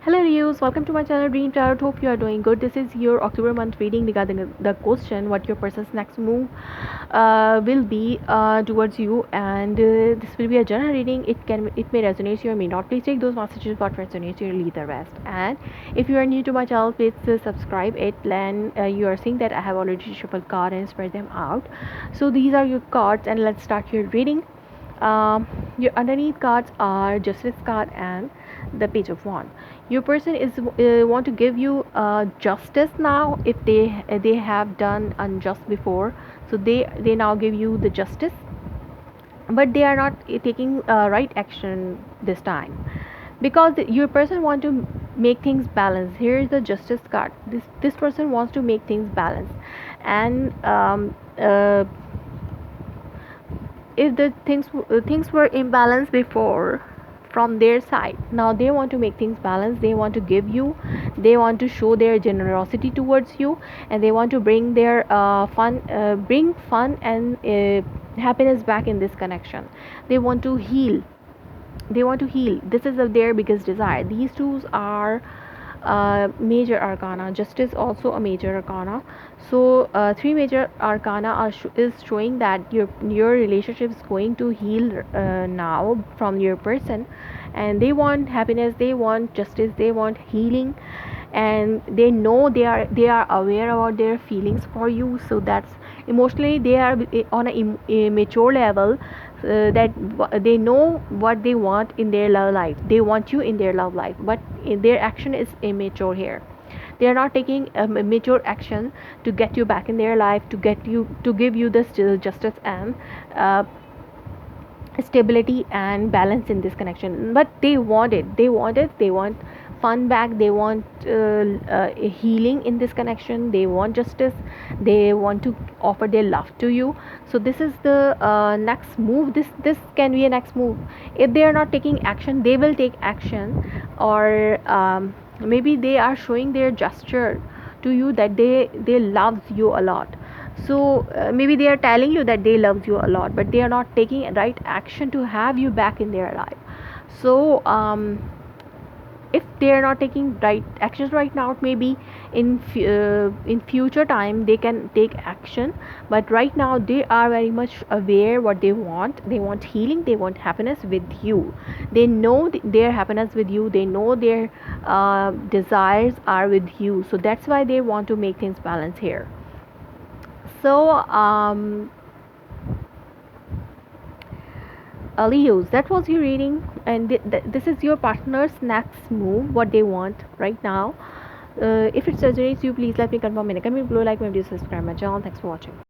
Hello Leos, welcome to my channel Dream Tarot. Hope you are doing good. This is your October month reading regarding the question what your person's next move will be towards you, and this will be a general reading. It may resonate you or may not. Please take those messages what resonates you and leave the rest. And if you are new to my channel, please subscribe it. Then you are seeing that I have already shuffled cards and spread them out. So these are your cards, and let's start your reading. Your underneath cards are Justice card and the Page of Wand. Your person is want to give you justice now. If they have done unjust before, so they now give you the justice, but they are not taking right action this time, because your person want to make things balance. Here is the Justice card. This person wants to make things balance, and if the things were imbalanced before from their side, now they want to make things balanced. They want to give you, they want to show their generosity towards you, and they want to bring their bring fun and happiness back in this connection. They want to heal. This is their biggest desire. These two are major arcana. Justice also a major arcana. So three major arcana is showing that your relationship is going to heal now from your person, and they want happiness, they want justice, they want healing, and they know they are aware about their feelings for you. So that's emotionally they are on a mature level, that they know what they want in their love life. They want you in their love life, but their action is immature here. They are not taking a mature action to get you back in their life, to give you this justice and stability and balance in this connection. But they want it. They want fun back. They want healing in this connection. They want justice. They want to offer their love to you. So this is the next move. This can be a next move. If they are not taking action, they will take action, or maybe they are showing their gesture to you that they love you a lot. So maybe they are telling you that they love you a lot, but they are not taking right action to have you back in their life. So if they are not taking right actions right now, maybe in future time they can take action. But right now they are very much aware what they want. They want healing, they want happiness with you. They know their happiness with you. They know their desires are with you. So that's why they want to make things balance here. So Leos, that was your reading, and this is your partner's next move, what they want right now. If it resonates you, please let me confirm in the comment below, like my video, subscribe my channel. Thanks for watching.